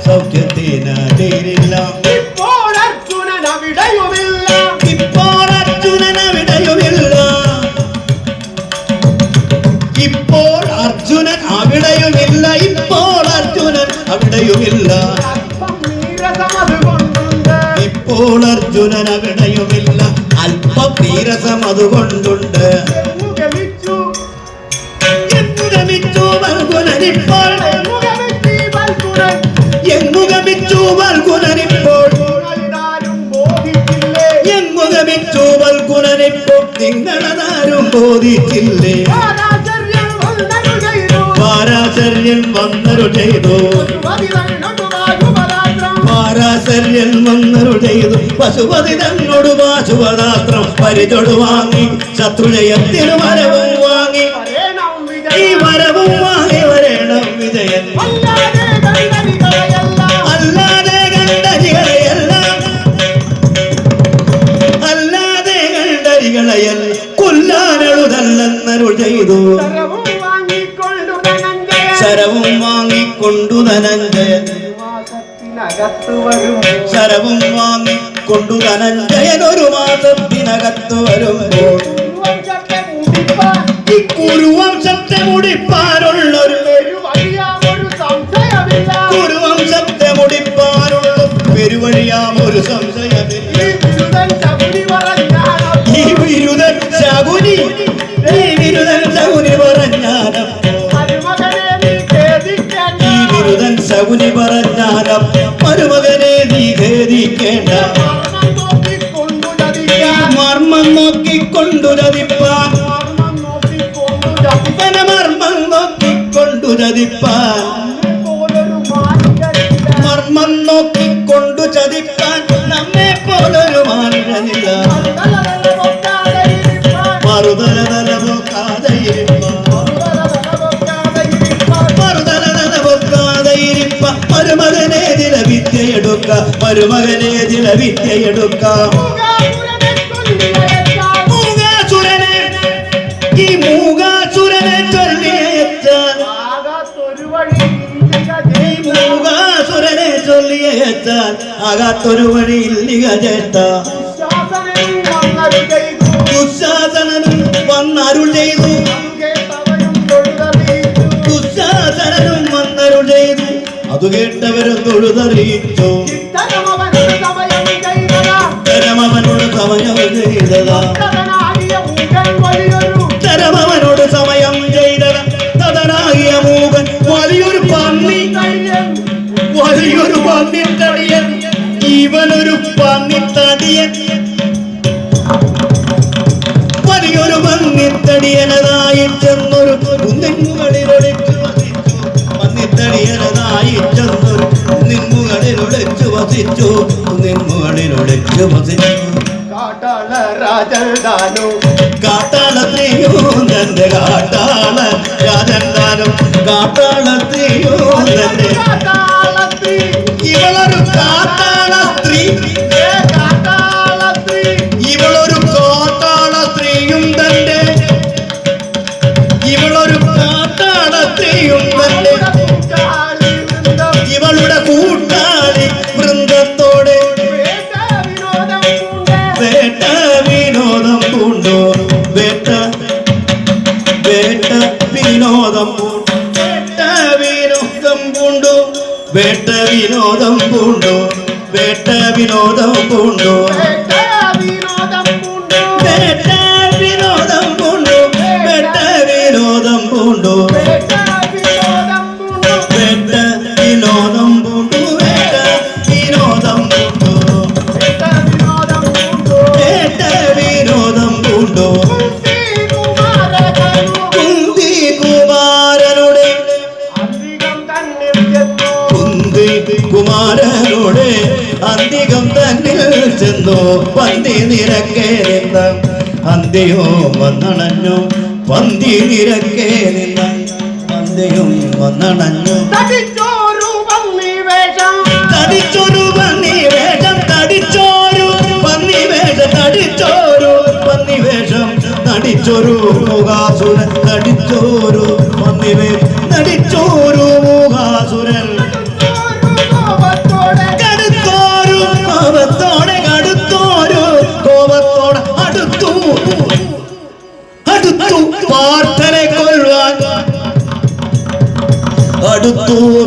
സൗഖ്യത്തിനാകില്ല ഇപ്പോൾ അർജുനൻ അവിടെയുമില്ല ഇപ്പോൾ അർജുനൻ അവിടെയുമില്ല ഇപ്പോൾ അർജുനൻ അവിടെയുമില്ല ഇപ്പോൾ അർജുനൻ അവിടെയുമില്ല ഇപ്പോൾ അർജുനൻ അവിടെയുമില്ല അല്പ വീരസം അതുകൊണ്ടുണ്ട് എങ്ങുഗമിച്ചു വൽഗുണനിപ്പോൾ എങ്ങുഗമിച്ചു വൽഗുണനിപ്പോൾ എങ്ങുഗമിച്ചു വൽഗുണനിപ്പോൾ നിങ്ങളതാരും ബോധിച്ചില്ലേ പാരാശര്യൻ വന്നരു ചെയ്തു പാരാശര്യൻ വന്നരു ചെയ്തു പശുപതി തന്നോട് പാശുപതാസ്ത്രം പരിചൊടു വാങ്ങി ശത്രുജയത്തിനു വരവും വാങ്ങി ഈ വരവും വാങ്ങി വരേണം വിജയൻ അല്ലാതെ കണ്ടരികളെയെല്ലാം അല്ലാതെ കണ്ടരികളെയല്ല കൊല്ലാനെഴുതല്ലെന്നരു ചെയ്തു ശരവും വാങ്ങിക്കൊണ്ടു ധനഞ്ജയൻ ശരവും വാങ്ങിക്കൊണ്ടു ധനഞ്ജയൻ ഒരു മാസത്തിനകത്തു വരുമ്പോൾ ഈ കുരുവംശത്തെ മുടിപ്പാനുള്ളൊരു കുരുവംശത്തെ മുടിപ്പാനുള്ള പെരുവഴിയാം ഒരു സംശയമില്ല ഈ ബിരുദൻ ശകുനി പറഞ്ഞാലും ഈ ബിരുദൻ ശകുനി പറഞ്ഞാലും മരുമകനെ നീ ഖേദിക്കേണ്ട മർമ്മം നോക്കിക്കൊണ്ടു ചതിപ്പാൻ മർമ്മം നോക്കിക്കൊണ്ടു ചതിപ്പാൻ മർമ്മം നോക്കിക്കൊണ്ടു ചതിപ്പാൻ നമ്മെ പോലൊരു മാർഗമില്ല മറുതല തല പൊക്കാതെയിരിപ്പ മരുമകനെ ചില വിദ്യയെടുക്ക മരുമകനെ ചില വിദ്യയെടുക്ക മൂകാസുരനെ ഈ മൂകാസുരനെ ചൊല്ലിയച്ചാൽ മൂകാസുരനെ ചൊല്ലിയച്ചാൽ ആകാത്തൊരു വഴി ഇല്ലിക ചേട്ട ദുശാസനനും വന്നരുൾ ചെയ്തു ദുശാസനനും വന്നരുൾ ചെയ്തു അത് കേട്ടവരും തൊഴുതറിയിച്ചു തരമവനോട് സമയം ചെയ്തതാ തരമവനോട് സമയം ചെയ്തത തതനാകിയ മൂകൻ വലിയൊരു പന്നിത്തടിയൻ ഇവനൊരു പന്നിത്തടിയൻ വലിയൊരു പന്നിത്തടിയനതായി ചെന്നൊരു കുന്നിൻ മുകളിൽ ഒളിച്ചു വസിച്ചു പന്നിത്തടിയനതായി ചെന്നൊരു കുന്നിൻ മുകളിൽ ഒളിച്ചു വസിച്ചു കുന്നിൻ മുകളിൽ ഒളിച്ചു വസിച്ചു കാട്ടാള രാജന്താനു കാട്ടാളത്തെയോ തന്റെ കാട്ടാള രാജന്താനും കാട്ടാളത്തെയോ തന്റെ ഇവളൊരു കാട്ടാള സ്ത്രീ ഇവളൊരു കാട്ടാള സ്ത്രീയും തന്റെ ഇവളൊരു കാട്ടാള സ്ത്രീയും തന്റെ ഇവളുടെ കൂട്ടാളി വൃന്ദത്തോടെ വേട്ട വിനോദം പൂണ്ടോ വേട്ട വിനോദം പൂണ്ടോ വേട്ട വിനോദം പൂണ്ടോ വേട്ട വിനോദം പൂണ്ടോ വേട്ട വിനോദം പൂണ്ടോ വേട്ട വിനോദം പൂണ്ടോ വേട്ട വിനോദം പൂണ്ടോ വേട്ട വിനോദം പൂണ്ടോ വേട്ട വിനോദം പൂണ്ടോ വേട്ട വിനോദം പൂണ്ടോ കുന്തി കുമാരനുടെ കുമാരനോട് അന്തികം തന്നിൽ ചെന്നു പന്തി നിരക്കെ നിന്ന അന്തിയോ വന്നണഞ്ഞു പന്തി നിരക്കെ നിന്ന അന്തിയും വന്നണഞ്ഞു തടിച്ചൊരു പന്നി വേഷം തടിച്ചൊരു പന്നി വേഷം തടിച്ചൊരു പന്നി വേഷം തടിച്ചൊരു പന്നി വേഷം നടിച്ചൊരു മൂകാസുരൻ നടിച്ചൊരു പന്നി വേഷം നടിച്ചൊരു മൂകാസുരൻ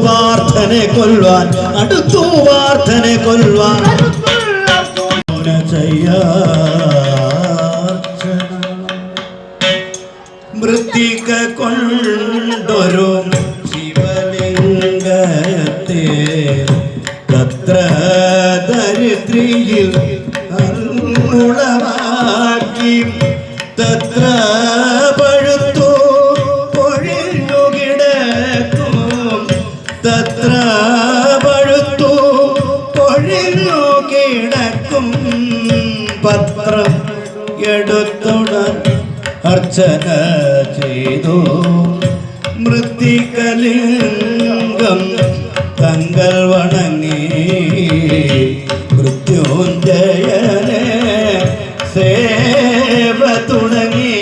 പാർത്ഥനെ കൊല്ലുവാൻ അടുത്തു പാർത്ഥനെ കൊല്ലുവാൻ കൊണ്ടൊരു ശിവലിംഗത്തെ തത്ര ദരിദ്രിയിൽ ഉളവാക്കി തത്ര പഴുത്തു പൊഴിഞ്ഞു കിടക്കും തത്ര പഴുത്തു പൊഴിഞ്ഞു കിടക്കും പത്രം എടുത്തുടൻ അർച്ചന ചെയ്തു മൃത്തികലിംഗം തങ്ങൾ വണങ്ങി മൃത്യുഞ്ജയനെ സേവ തുടങ്ങി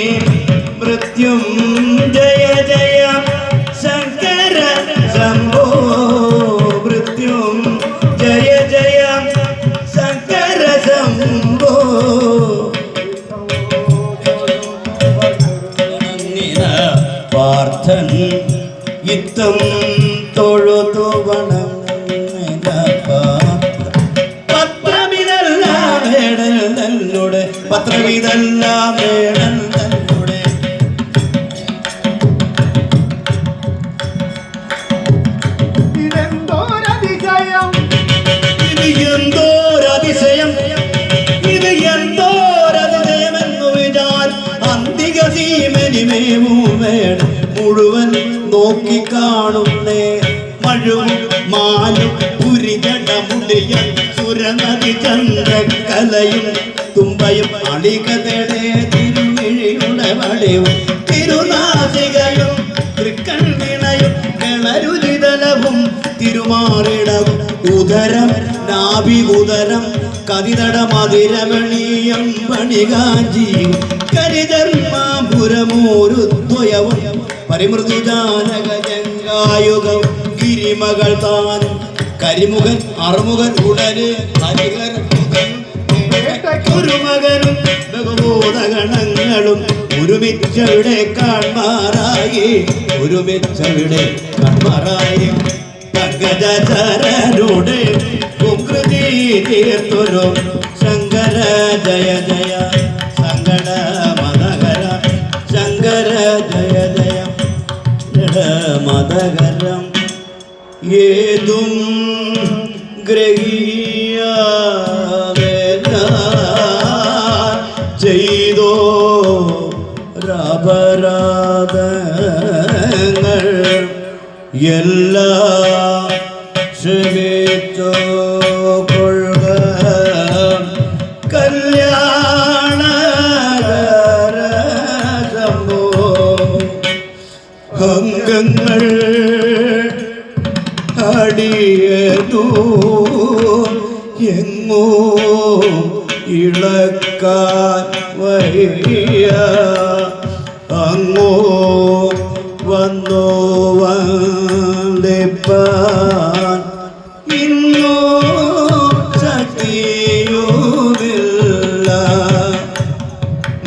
മൃത്യുഞ്ജയ ജയ ശങ്കര ശംഭോ മൃത്യുഞ്ജയ ജയ ശങ്കര ശംഭോ പാർത്ഥൻ യുദ്ധം തൊഴുതു വണങ്ങിന പത്രമിതെല്ലാം വേടൽ തന്നോട് പത്രമിതെല്ലാം വേടൽ തന്നോട് ഇതെന്തോരതിശയം ഇത് എന്തോരതിശയം ഇത് എന്തോരതിശയമെന്നു വിചാർ അന്തിക സീമനിമേമൂ വേട മുഴുവൻ നോക്കി കാണുന്നേ മഴുവും മാലും പുരിജടമുടിയ സുരനദി ചന്ദ്രകലയും തുമ്പയും അളികതയുടെ തിരുമിഴിയുടെ വടിയും തിരുനാസികയും തൃക്കൺവിണയും കിളരുചിതലവും തിരുമാറിടവും ഉദരം നാഭി ഉദരം കതിതട മതിരമണീയം പണികാഞ്ചിയും കരിധർമാപുരമോരുദ്വയവും പരിമൃദുജാനകജങ്കായുഗം ഗിരിമകൾ താൻ കരിമുഖൻ അറുമുഖൻ ഉടന് ഹരിഹരമുഖൻ ഒരുമകനും ബഹുബോധഗണങ്ങളും ഒരുമിച്ചവിടെ കാൺമാറായി ഒരുമിച്ചവിടെ കാൺമാറായി പങ്കജചരനുടെ കുകൃതി തീർത്തൊരു ശങ്കര ജയ ജയ സങ്കട മതകര ശങ്കര ജയ ജയ മതകരം ഏതും ഗ്രഹിയാതെ ചെയ്തോ അപരാധങ്ങൾ എല്ലാം ക്ഷമിച്ചോ കൊള്ളുക കല്യാണശംഭോ അംഗങ്ങൾ അടിയനു എങ്ങോ ഇളക്കാൻ വയ്യ അങ്ങോ വന്നോ വന്ദിപ്പാൻ ഇന്നോ ശക്തിയുമില്ല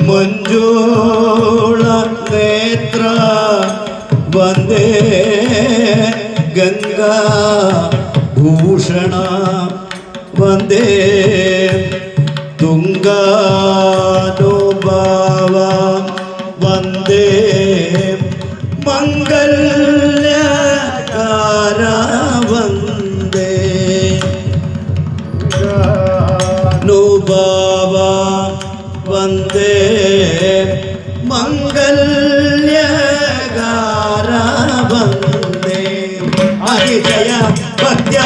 മഞ്ജുള നേത്ര വന്ദേ ഗംഗാ ഭൂഷണ വന്ദേ തുംഗാനുഭാവ വന്ദേ മംഗല്യകാര വന്ദേ നുഭാവ വന്ദേ മംഗല്യകാര വന്ദേ ഹരിജയ ഭക്ത്യ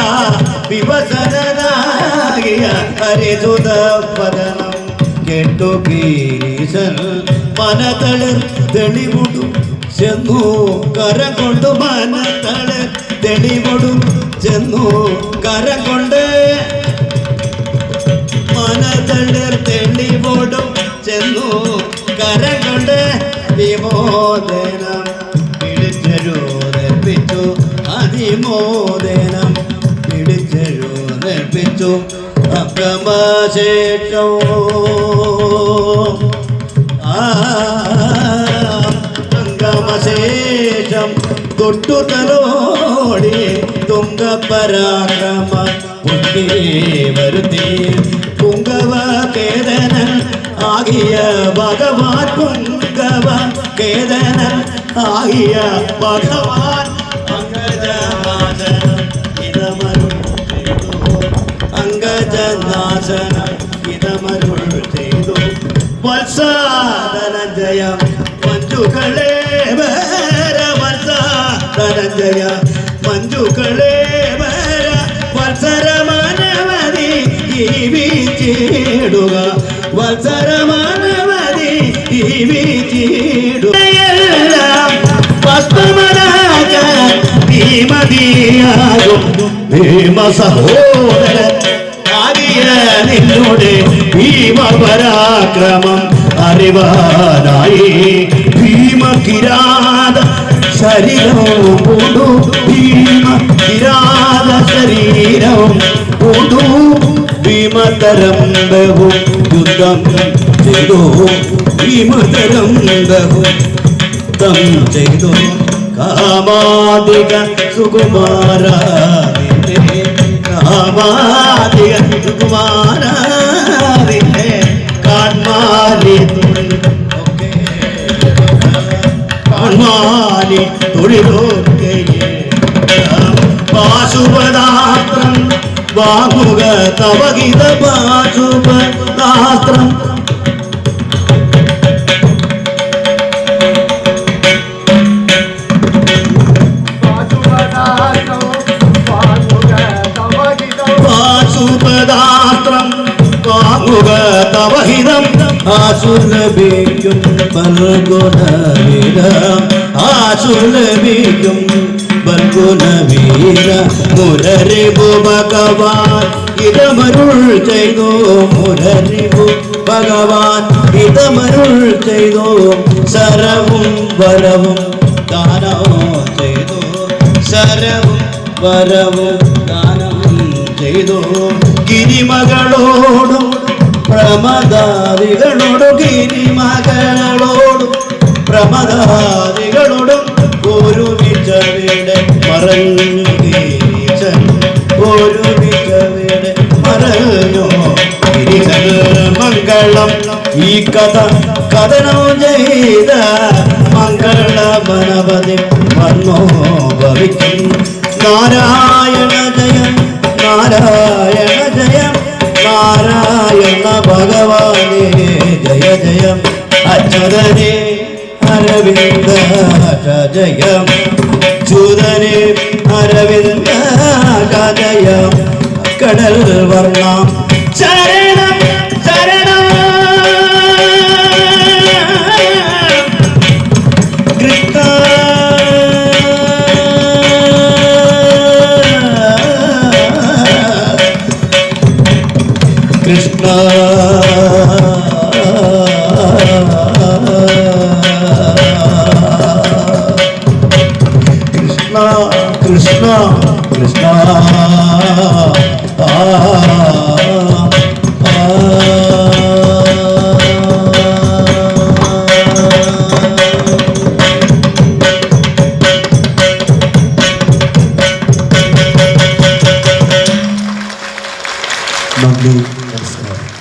വിവസനാകിയ ഹരിസുതപദനം കേട്ടു ഗീരീശൻ മനതളിർ തെളിവുടും ചെന്നു കരം കൊണ്ടു മനതളിർ തെളിവുടും ചെന്നു കരം കൊണ്ട് മനതളിർ തെളിവുടും ചെന്നു കരം കൊണ്ട് വിമോദനം പിടിച്ചെഴുന്നേൽപ്പിച്ചു അതിമോദനം പിടിച്ചെഴുന്നേൽപ്പിച്ചു അക്രമശേഷം സംഗമശേഷം തൊട്ടുതലോടി തുംഗപരാക്രമ പുട്ടി വരുത്തി പുങ്കവ കേതനൻ ആകിയ ഭഗവാൻ പുങ്കവ കേതനൻ ആകിയ ഭഗവാൻ അങ്കജനാശനം ഇതമരുൾ ചെയ്തു അങ്കജനാശനം ഇതമരുൾ ചെയ്തു വത്സധനഞ്ജയ മഞ്ജുകളെ വത്സധനഞ്ജയ മഞ്ജുകളെ വത്സരമാനവതി ജീവിച്ചിടുക വത്സരമാനവതി ജീവിച്ചിടുക വസ്തുമരാജ ഭീമതിയാകും ഭീമ സഹോദരൻ ആകിയ നിന്നോട് ഭീമപരാക്രമം അറിവാനായി ഭീമകിരാത ശരീരവും പൂണ്ടു ഭീമകിരാത ശരീരവും പൂണ്ടു ഭീമതരം ബഹു യുദ്ധം ചെയ്തു ഭീമതരം ബഹു യുദ്ധം ചെയ്തു കാമാദിക സുകുമാര കാമാദിക സുകുമാര കാൺമാലി കാൺമാലി തൊഴിലൊക്കെ പാശുപദാസ്ത്രം വാങ്ങുക തവഗീത പാശുപദാസ്ത്രം പാശുപദാസ്ത്രം വാങ്ങുക തവഹിതം ആശുലഭിക്കും ബൽഗുണവീര ആശുലഭിക്കും ബൽഗുണവീര മുരരിപു ഭഗവാൻ ഇതമരുൾ ചെയ്തു മുരരിപു ഭഗവാൻ ഇതമരുൾ ചെയ്തു ശരവും വരവും ദാനവും ചെയ്തു ശരവും വരവും ദാനവും ചെയ്തു ഗിരിമകളോടും പ്രമദാദികളോടും ഗിരിമകളോടും പ്രമദാദികളോടും ഒരുമിച്ചവിടെ മറഞ്ഞു ഗിരിശൻ ഒരുമിച്ചവിടെ മറഞ്ഞു ഗിരിശൻ മംഗളം ഈ കഥ കഥനം ചെയ്ത മംഗള വനപതി വന്നോ ഭവിക്കും നാരായണ ജയ നാരായണ ജയ നാരായണ ഭഗവാനേ ജയ ജയം അച്യുതനേ അരവിന്ദ ജയം ചൂതനേ അരവിന്ദ ജയം കടൽ വർണ്ണം ശരണം ശരണം കൃഷ്ണ കൃഷ്ണ കൃഷ്ണ കൃഷ്ണ കൃഷ്ണ